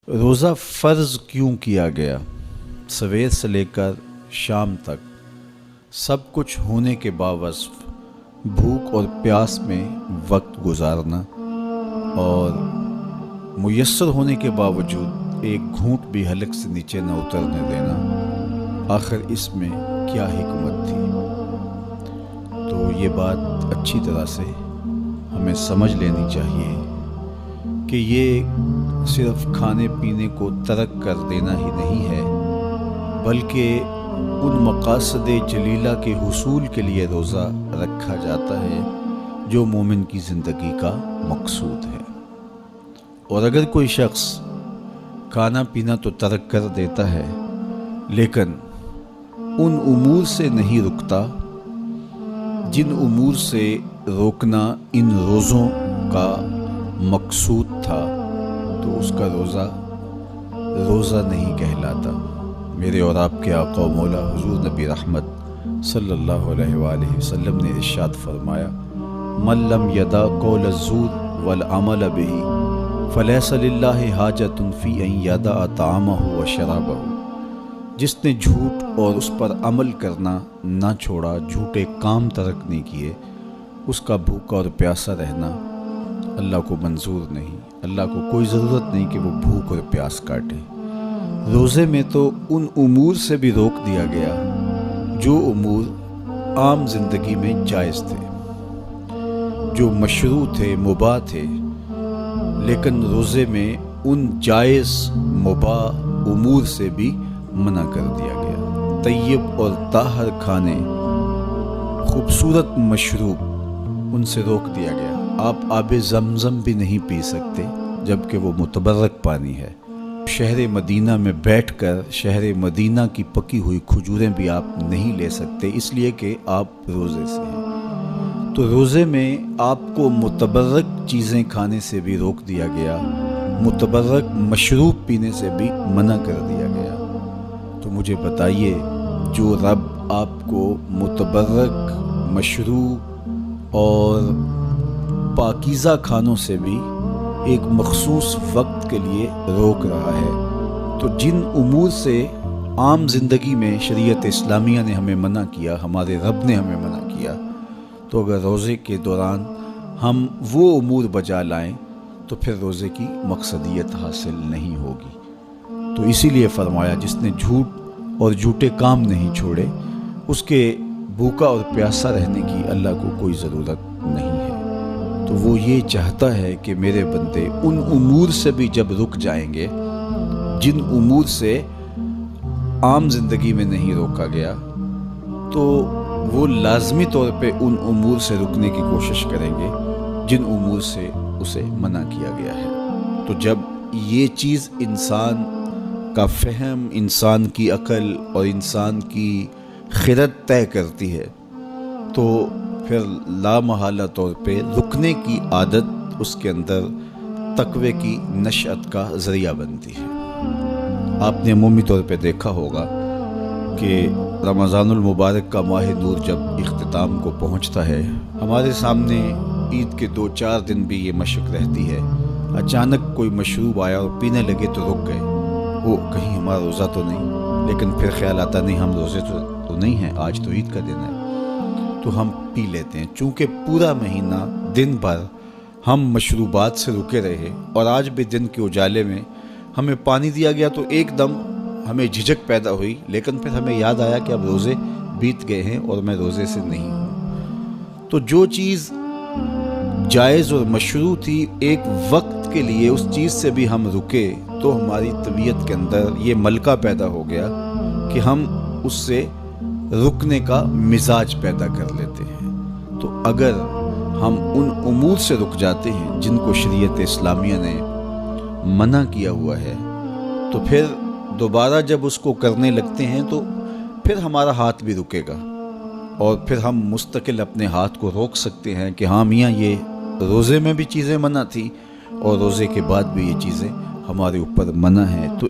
روزہ فرض کیوں کیا گیا؟ سویر سے لے کر شام تک سب کچھ ہونے کے باوصف بھوک اور پیاس میں وقت گزارنا اور میسر ہونے کے باوجود ایک گھونٹ بھی حلق سے نیچے نہ اترنے دینا، آخر اس میں کیا حکمت تھی؟ تو یہ بات اچھی طرح سے ہمیں سمجھ لینی چاہیے کہ یہ صرف کھانے پینے کو ترک کر دینا ہی نہیں ہے، بلکہ ان مقاصد جلیلہ کے حصول کے لیے روزہ رکھا جاتا ہے جو مومن کی زندگی کا مقصود ہے۔ اور اگر کوئی شخص کھانا پینا تو ترک کر دیتا ہے لیکن ان امور سے نہیں رکتا جن امور سے روکنا ان روزوں کا مقصود تھا، تو اس کا روزہ نہیں کہلاتا۔ میرے اور آپ کے آقا و مولا حضور نبی رحمت صلی اللہ علیہ وآلہ وسلم نے ارشاد فرمایا، من لم یدع قول الزور والعمل به فلیس للہ حاجۃ فی ان یدع طعامہ وشرابہ۔ جس نے جھوٹ اور اس پر عمل کرنا نہ چھوڑا، جھوٹے کام ترک نہیں کیے، اس کا بھوکا اور پیاسا رہنا اللہ کو منظور نہیں۔ اللہ کو کوئی ضرورت نہیں کہ وہ بھوک اور پیاس کاٹے۔ روزے میں تو ان امور سے بھی روک دیا گیا جو امور عام زندگی میں جائز تھے، جو مشروع تھے، مباح تھے، لیکن روزے میں ان جائز مباح امور سے بھی منع کر دیا گیا۔ طیب اور طاہر کھانے، خوبصورت مشروب، ان سے روک دیا گیا۔ آپ آب زمزم بھی نہیں پی سکتے جبکہ وہ متبرک پانی ہے۔ شہر مدینہ میں بیٹھ کر شہر مدینہ کی پکی ہوئی کھجوریں بھی آپ نہیں لے سکتے، اس لیے کہ آپ روزے سے ہیں۔ تو روزے میں آپ کو متبرک چیزیں کھانے سے بھی روک دیا گیا، متبرک مشروب پینے سے بھی منع کر دیا گیا۔ تو مجھے بتائیے، جو رب آپ کو متبرک مشروب اور پاکیزہ کھانوں سے بھی ایک مخصوص وقت کے لیے روک رہا ہے، تو جن امور سے عام زندگی میں شریعت اسلامیہ نے ہمیں منع کیا، ہمارے رب نے ہمیں منع کیا، تو اگر روزے کے دوران ہم وہ امور بجا لائیں تو پھر روزے کی مقصدیت حاصل نہیں ہوگی۔ تو اسی لیے فرمایا، جس نے جھوٹ اور جھوٹے کام نہیں چھوڑے، اس کے بھوکا اور پیاسا رہنے کی اللہ کو کوئی ضرورت نہیں ہے۔ تو وہ یہ چاہتا ہے کہ میرے بندے ان امور سے بھی جب رک جائیں گے جن امور سے عام زندگی میں نہیں روکا گیا، تو وہ لازمی طور پہ ان امور سے رکنے کی کوشش کریں گے جن امور سے اسے منع کیا گیا ہے۔ تو جب یہ چیز انسان کا فہم، انسان کی عقل اور انسان کی خرد طے کرتی ہے، تو پھر لامحالہ طور پہ رکنے کی عادت اس کے اندر تقوی کی نشأت کا ذریعہ بنتی ہے۔ آپ نے عمومی طور پہ دیکھا ہوگا کہ رمضان المبارک کا ماہ نور جب اختتام کو پہنچتا ہے، ہمارے سامنے عید کے 2-4 دن بھی یہ مشق رہتی ہے، اچانک کوئی مشروب آیا اور پینے لگے تو رک گئے، وہ کہیں ہمارا روزہ تو نہیں، لیکن پھر خیال آتا نہیں ہم روزے تو نہیں ہیں، آج تو عید کا دن ہے، تو ہم پی لیتے ہیں۔ چونکہ پورا مہینہ دن بھر ہم مشروبات سے رکے رہے اور آج بھی دن کے اجالے میں ہمیں پانی دیا گیا تو ایک دم ہمیں جھجک پیدا ہوئی، لیکن پھر ہمیں یاد آیا کہ اب روزے بیت گئے ہیں اور میں روزے سے نہیں ہوں۔ تو جو چیز جائز اور مشروع تھی ایک وقت کے لیے، اس چیز سے بھی ہم رکے تو ہماری طبیعت کے اندر یہ ملکہ پیدا ہو گیا کہ ہم اس سے رکنے کا مزاج پیدا کر لیتے ہیں۔ تو اگر ہم ان امور سے رک جاتے ہیں جن کو شریعت اسلامیہ نے منع کیا ہوا ہے، تو پھر دوبارہ جب اس کو کرنے لگتے ہیں تو پھر ہمارا ہاتھ بھی رکے گا، اور پھر ہم مستقل اپنے ہاتھ کو روک سکتے ہیں کہ ہاں میاں، یہ روزے میں بھی چیزیں منع تھی اور روزے کے بعد بھی یہ چیزیں ہمارے اوپر منع ہیں۔ تو